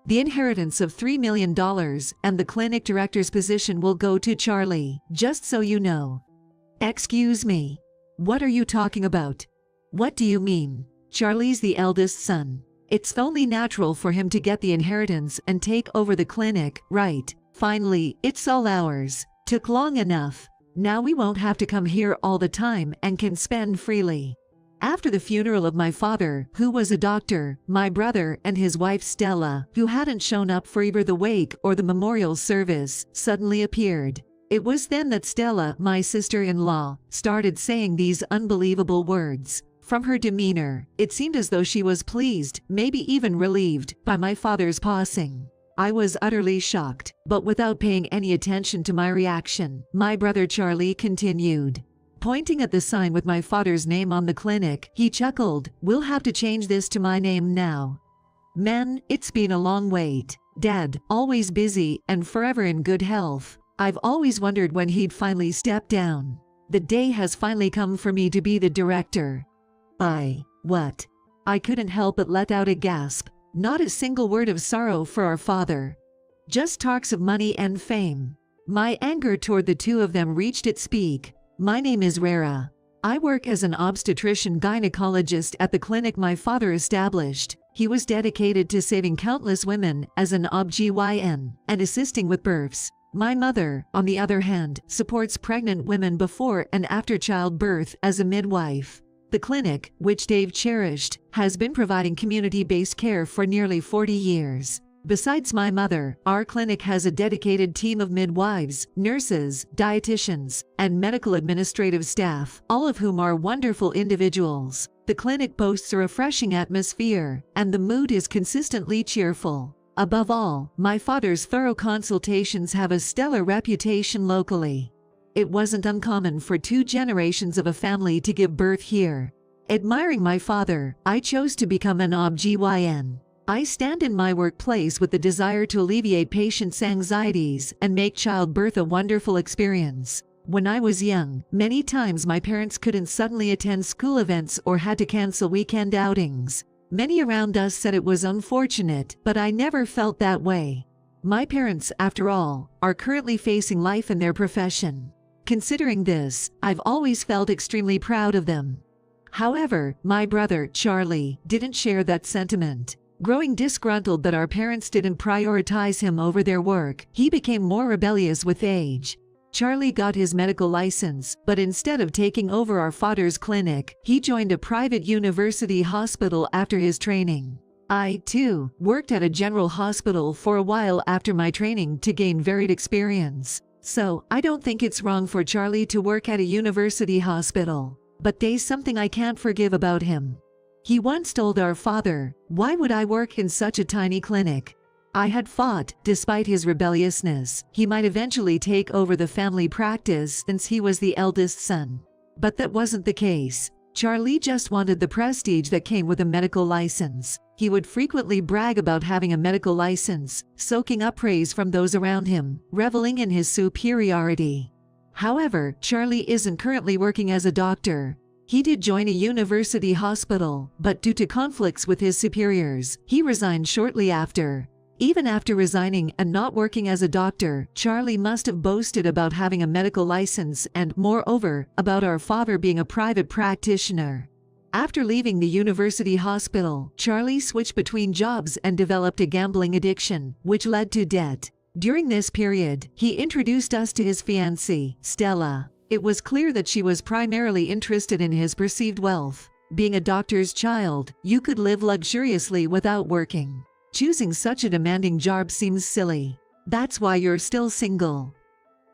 The inheritance of $3 million and the clinic director's position will go to Charlie, just so you know. Excuse me. What are you talking about? What do you mean? Charlie's the eldest son. It's only natural for him to get the inheritance and take over the clinic, right? Finally, it's all ours. Took long enough. Now we won't have to come here all the time and can spend freely. After the funeral of my father, who was a doctor, my brother and his wife Stella, who hadn't shown up for either the wake or the memorial service, suddenly appeared. It was then that Stella, my sister-in-law, started saying these unbelievable words. From her demeanor, it seemed as though she was pleased, maybe even relieved, by my father's passing. I was utterly shocked, but without paying any attention to my reaction, my brother Charlie continued. Pointing at the sign with my father's name on the clinic, he chuckled, "We'll have to change this to my name now. Man, it's been a long wait. Dad, always busy and forever in good health. I've always wondered when he'd finally step down. The day has finally come for me to be the director." What? I couldn't help but let out a gasp. Not a single word of sorrow for our father. Just talks of money and fame. My anger toward the two of them reached its peak. "My name is Rara. I work as an obstetrician-gynecologist at the clinic my father established. He was dedicated to saving countless women as an OB-GYN and assisting with births. My mother, on the other hand, supports pregnant women before and after childbirth as a midwife. The clinic, which Dave cherished, has been providing community-based care for nearly 40 years. Besides my mother, our clinic has a dedicated team of midwives, nurses, dietitians, and medical administrative staff, all of whom are wonderful individuals. The clinic boasts a refreshing atmosphere, and the mood is consistently cheerful. Above all, my father's thorough consultations have a stellar reputation locally. It wasn't uncommon for 2 generations of a family to give birth here. Admiring my father, I chose to become an OB-GYN. I stand in my workplace with the desire to alleviate patients' anxieties and make childbirth a wonderful experience. When I was young, many times my parents couldn't suddenly attend school events or had to cancel weekend outings. Many around us said it was unfortunate, but I never felt that way. My parents, after all, are currently facing life in their profession. Considering this, I've always felt extremely proud of them. However, my brother, Charlie, didn't share that sentiment. Growing disgruntled that our parents didn't prioritize him over their work, he became more rebellious with age. Charlie got his medical license, but instead of taking over our father's clinic, he joined a private university hospital after his training. I, too, worked at a general hospital for a while after my training to gain varied experience. So, I don't think it's wrong for Charlie to work at a university hospital. But there's something I can't forgive about him. He once told our father, "Why would I work in such a tiny clinic?" I had thought, despite his rebelliousness, he might eventually take over the family practice since he was the eldest son. But that wasn't the case. Charlie just wanted the prestige that came with a medical license. He would frequently brag about having a medical license, soaking up praise from those around him, reveling in his superiority. However, Charlie isn't currently working as a doctor. He did join a university hospital, but due to conflicts with his superiors, he resigned shortly after. Even after resigning and not working as a doctor, Charlie must have boasted about having a medical license and, moreover, about our father being a private practitioner. After leaving the university hospital, Charlie switched between jobs and developed a gambling addiction, which led to debt. During this period, he introduced us to his fiancée, Stella. It was clear that she was primarily interested in his perceived wealth. Being a doctor's child, you could live luxuriously without working. Choosing such a demanding job seems silly. That's why you're still single.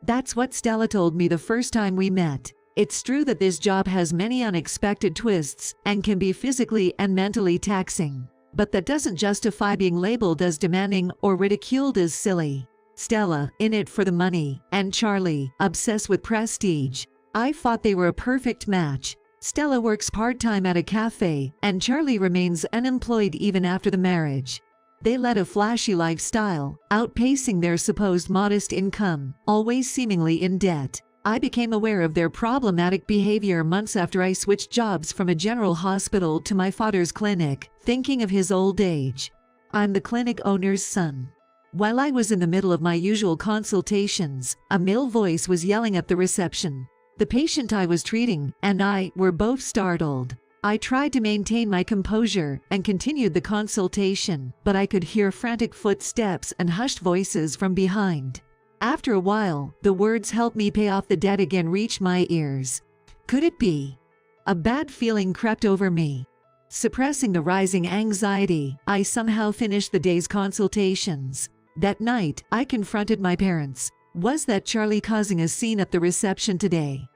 That's what Stella told me the first time we met. It's true that this job has many unexpected twists and can be physically and mentally taxing. But that doesn't justify being labeled as demanding or ridiculed as silly. Stella, in it for the money, and Charlie, obsessed with prestige. I thought they were a perfect match. Stella works part-time at a cafe, and Charlie remains unemployed even after the marriage. They led a flashy lifestyle, outpacing their supposed modest income, always seemingly in debt. I became aware of their problematic behavior months after I switched jobs from a general hospital to my father's clinic, thinking of his old age. I'm the clinic owner's son. While I was in the middle of my usual consultations, a male voice was yelling at the reception. The patient I was treating and I were both startled. I tried to maintain my composure and continued the consultation, but I could hear frantic footsteps and hushed voices from behind. After a while, the words "help me pay off the debt" again reached my ears. Could it be? A bad feeling crept over me. Suppressing the rising anxiety, I somehow finished the day's consultations. That night, I confronted my parents. Was that Charlie causing a scene at the reception today?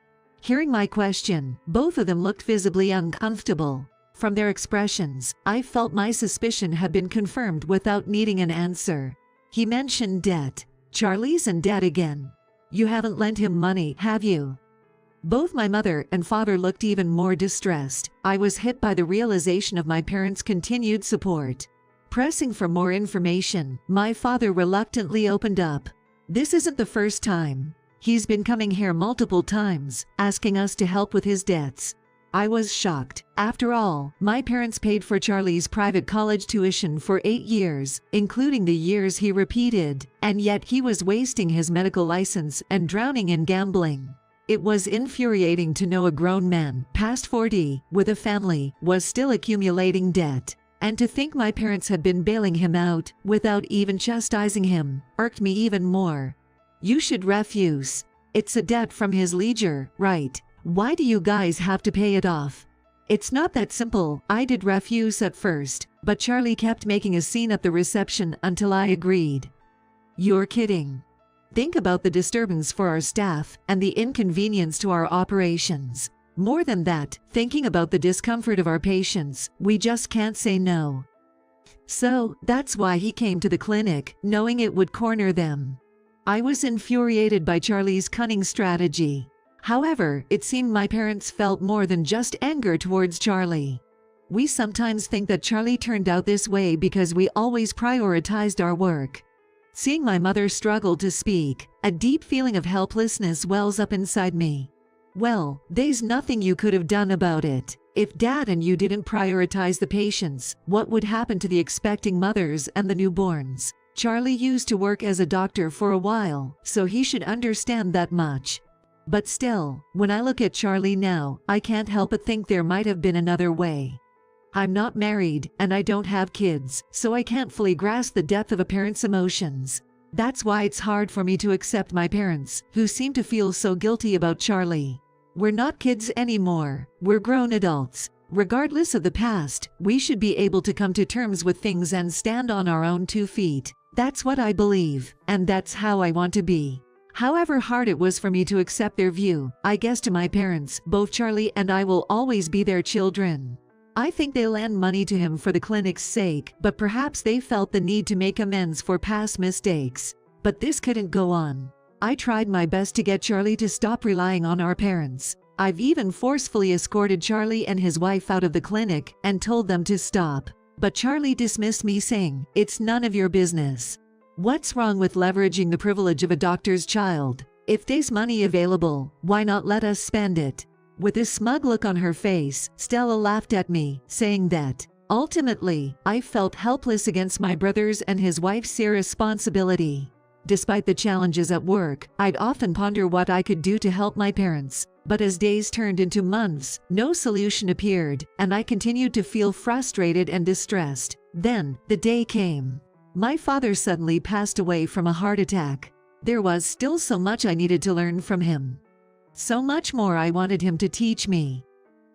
Hearing my question, both of them looked visibly uncomfortable. From their expressions, I felt my suspicion had been confirmed without needing an answer. He mentioned debt. Charlie's in debt again. You haven't lent him money, have you? Both my mother and father looked even more distressed. I was hit by the realization of my parents' continued support. Pressing for more information, my father reluctantly opened up. This isn't the first time. He's been coming here multiple times, asking us to help with his debts. I was shocked. After all, my parents paid for Charlie's private college tuition for 8 years, including the years he repeated, and yet he was wasting his medical license and drowning in gambling. It was infuriating to know a grown man, past 40, with a family, was still accumulating debt. And to think my parents had been bailing him out, without even chastising him, irked me even more. You should refuse. It's a debt from his leisure, right? Why do you guys have to pay it off? It's not that simple. I did refuse at first, but Charlie kept making a scene at the reception until I agreed. You're kidding. Think about the disturbance for our staff and the inconvenience to our operations. More than that, thinking about the discomfort of our patients, we just can't say no. So, that's why he came to the clinic, knowing it would corner them. I was infuriated by Charlie's cunning strategy. However, it seemed my parents felt more than just anger towards Charlie. We sometimes think that Charlie turned out this way because we always prioritized our work. Seeing my mother struggle to speak, a deep feeling of helplessness wells up inside me. Well, there's nothing you could have done about it. If Dad and you didn't prioritize the patients, what would happen to the expecting mothers and the newborns? Charlie used to work as a doctor for a while, so he should understand that much. But still, when I look at Charlie now, I can't help but think there might have been another way. I'm not married, and I don't have kids, so I can't fully grasp the depth of a parent's emotions. That's why it's hard for me to accept my parents, who seem to feel so guilty about Charlie. We're not kids anymore, we're grown adults. Regardless of the past, we should be able to come to terms with things and stand on our own 2 feet. That's what I believe, and that's how I want to be. However hard it was for me to accept their view, I guess to my parents, both Charlie and I will always be their children. I think they lend money to him for the clinic's sake, but perhaps they felt the need to make amends for past mistakes. But this couldn't go on. I tried my best to get Charlie to stop relying on our parents. I've even forcefully escorted Charlie and his wife out of the clinic and told them to stop. But Charlie dismissed me saying, "It's none of your business." What's wrong with leveraging the privilege of a doctor's child? If there's money available, why not let us spend it? With a smug look on her face, Stella laughed at me, saying that, ultimately, I felt helpless against my brothers and his wife's irresponsibility. Despite the challenges at work, I'd often ponder what I could do to help my parents. But as days turned into months, no solution appeared, and I continued to feel frustrated and distressed. Then, the day came. My father suddenly passed away from a heart attack. There was still so much I needed to learn from him. So much more I wanted him to teach me.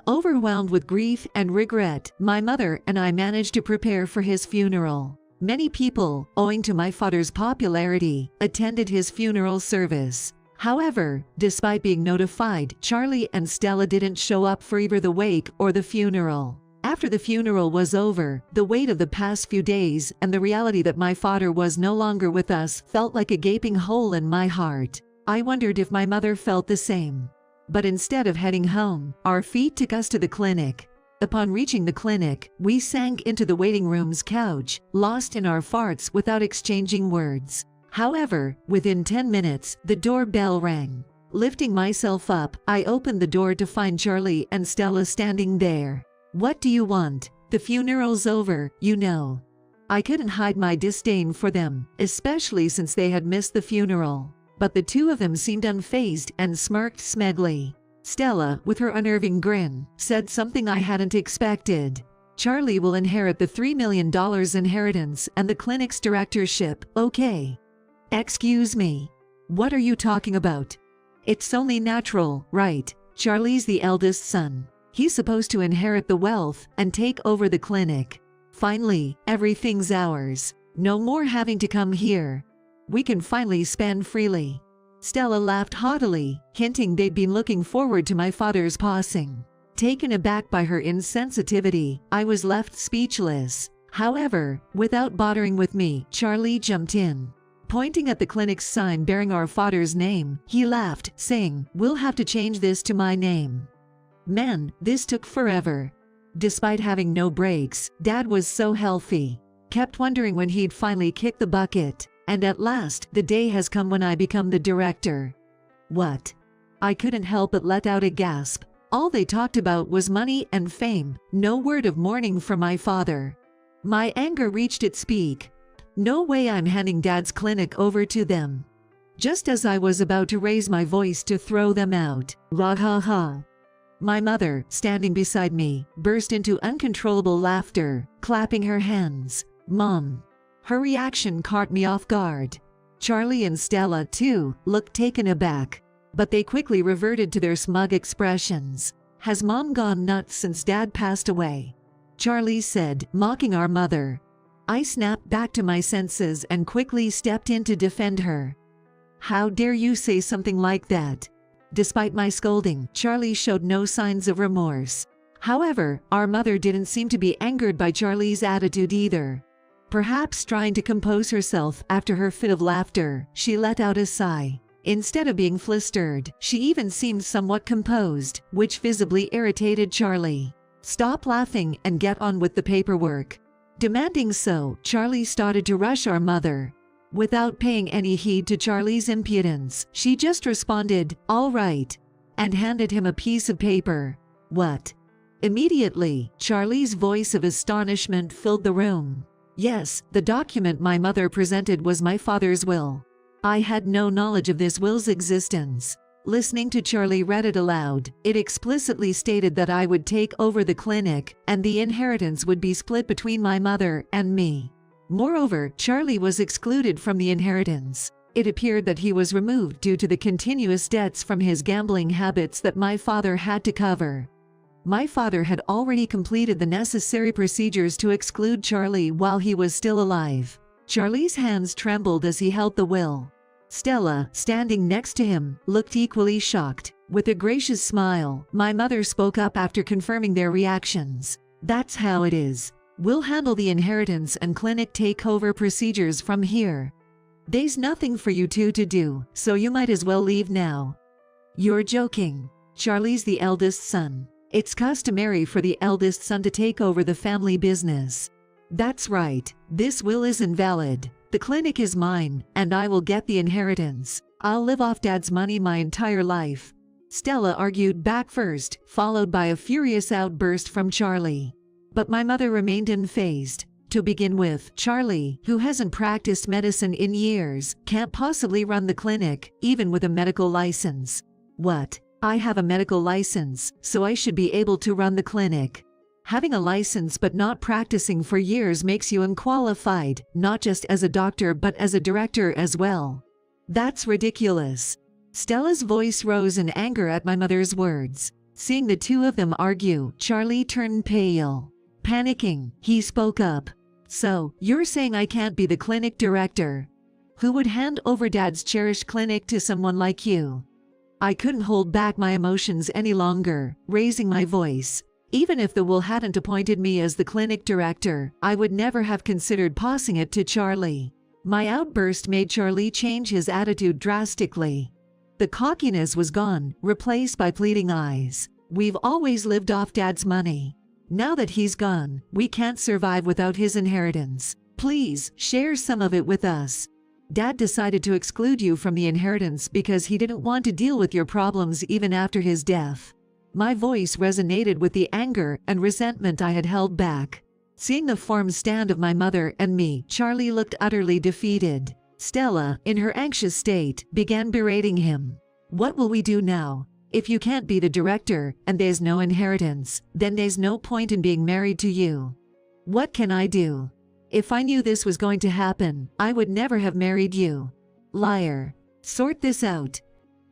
Overwhelmed with grief and regret, my mother and I managed to prepare for his funeral. Many people, owing to my father's popularity, attended his funeral service. However, despite being notified, Charlie and Stella didn't show up for either the wake or the funeral. After the funeral was over, the weight of the past few days and the reality that my father was no longer with us felt like a gaping hole in my heart. I wondered if my mother felt the same. But instead of heading home, our feet took us to the clinic. Upon reaching the clinic, we sank into the waiting room's couch, lost in our farts without exchanging words. However, within 10 minutes, the doorbell rang. Lifting myself up, I opened the door to find Charlie and Stella standing there. "What do you want? The funeral's over, you know." I couldn't hide my disdain for them, especially since they had missed the funeral. But the two of them seemed unfazed and smirked smugly. Stella, with her unnerving grin, said something I hadn't expected. Charlie will inherit the $3 million inheritance and the clinic's directorship, okay? Excuse me. What are you talking about? It's only natural, right? Charlie's the eldest son. He's supposed to inherit the wealth and take over the clinic. Finally, everything's ours. No more having to come here. We can finally spend freely. Stella laughed haughtily, hinting they'd been looking forward to my father's passing. Taken aback by her insensitivity, I was left speechless. However, without bothering with me, Charlie jumped in. Pointing at the clinic's sign bearing our father's name, he laughed, saying, "We'll have to change this to my name." Man, this took forever. Despite having no breaks, Dad was so healthy. Kept wondering when he'd finally kick the bucket. And at last, the day has come when I become the director. What? I couldn't help but let out a gasp. All they talked about was money and fame, no word of mourning for my father. My anger reached its peak. No way I'm handing Dad's clinic over to them. Just as I was about to raise my voice to throw them out, rah ha ha. My mother, standing beside me, burst into uncontrollable laughter, clapping her hands. Mom. Her reaction caught me off guard. Charlie and Stella, too, looked taken aback. But they quickly reverted to their smug expressions. Has Mom gone nuts since Dad passed away? Charlie said, mocking our mother. I snapped back to my senses and quickly stepped in to defend her. How dare you say something like that? Despite my scolding, Charlie showed no signs of remorse. However, our mother didn't seem to be angered by Charlie's attitude either. Perhaps trying to compose herself after her fit of laughter, she let out a sigh. Instead of being flustered, she even seemed somewhat composed, which visibly irritated Charlie. Stop laughing and get on with the paperwork. Demanding so, Charlie started to rush our mother. Without paying any heed to Charlie's impudence, she just responded, "All right," and handed him a piece of paper. What? Immediately, Charlie's voice of astonishment filled the room. Yes, the document my mother presented was my father's will. I had no knowledge of this will's existence. Listening to Charlie read it aloud, it explicitly stated that I would take over the clinic, and the inheritance would be split between my mother and me. Moreover, Charlie was excluded from the inheritance. It appeared that he was removed due to the continuous debts from his gambling habits that my father had to cover. My father had already completed the necessary procedures to exclude Charlie while he was still alive. Charlie's hands trembled as he held the will. Stella, standing next to him, looked equally shocked. With a gracious smile, my mother spoke up after confirming their reactions. That's how it is. We'll handle the inheritance and clinic takeover procedures from here. There's nothing for you two to do, so you might as well leave now. You're joking. Charlie's the eldest son. It's customary for the eldest son to take over the family business. That's right. This will is invalid. The clinic is mine, and I will get the inheritance. I'll live off Dad's money my entire life. Stella argued back first, followed by a furious outburst from Charlie. But my mother remained unfazed. To begin with, Charlie, who hasn't practiced medicine in years, can't possibly run the clinic, even with a medical license. What? I have a medical license, so I should be able to run the clinic. Having a license but not practicing for years makes you unqualified, not just as a doctor but as a director as well. That's ridiculous. Stella's voice rose in anger at my mother's words. Seeing the two of them argue, Charlie turned pale. Panicking, he spoke up. So, you're saying I can't be the clinic director? Who would hand over Dad's cherished clinic to someone like you? I couldn't hold back my emotions any longer, raising my voice. Even if the will hadn't appointed me as the clinic director, I would never have considered passing it to Charlie. My outburst made Charlie change his attitude drastically. The cockiness was gone, replaced by pleading eyes. We've always lived off Dad's money. Now that he's gone, we can't survive without his inheritance. Please, share some of it with us. Dad decided to exclude you from the inheritance because he didn't want to deal with your problems even after his death. My voice resonated with the anger and resentment I had held back. Seeing the form stand of my mother and me, Charlie looked utterly defeated. Stella, in her anxious state, began berating him. "What will we do now? If you can't be the director, and there's no inheritance, then there's no point in being married to you. What can I do? If I knew this was going to happen, I would never have married you. Liar. Sort this out."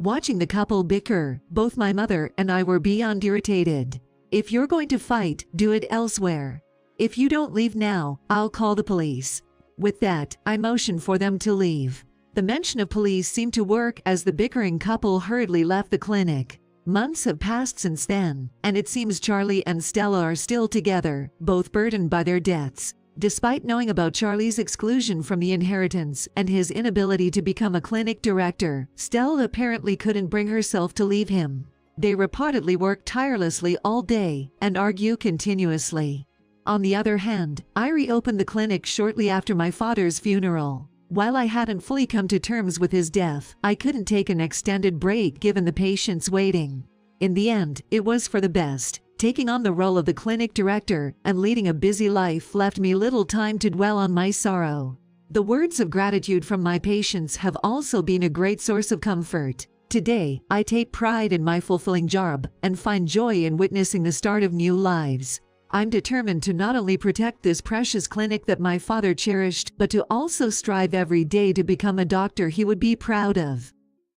Watching the couple bicker, both my mother and I were beyond irritated. "If you're going to fight, do it elsewhere. If you don't leave now, I'll call the police." With that, I motioned for them to leave. The mention of police seemed to work as the bickering couple hurriedly left the clinic. Months have passed since then, and it seems Charlie and Stella are still together, both burdened by their deaths. Despite knowing about Charlie's exclusion from the inheritance and his inability to become a clinic director, Stella apparently couldn't bring herself to leave him. They reportedly work tirelessly all day and argue continuously. On the other hand, I reopened the clinic shortly after my father's funeral. While I hadn't fully come to terms with his death, I couldn't take an extended break given the patients waiting. In the end, it was for the best. Taking on the role of the clinic director and leading a busy life left me little time to dwell on my sorrow. The words of gratitude from my patients have also been a great source of comfort. Today, I take pride in my fulfilling job and find joy in witnessing the start of new lives. I'm determined to not only protect this precious clinic that my father cherished, but to also strive every day to become a doctor he would be proud of.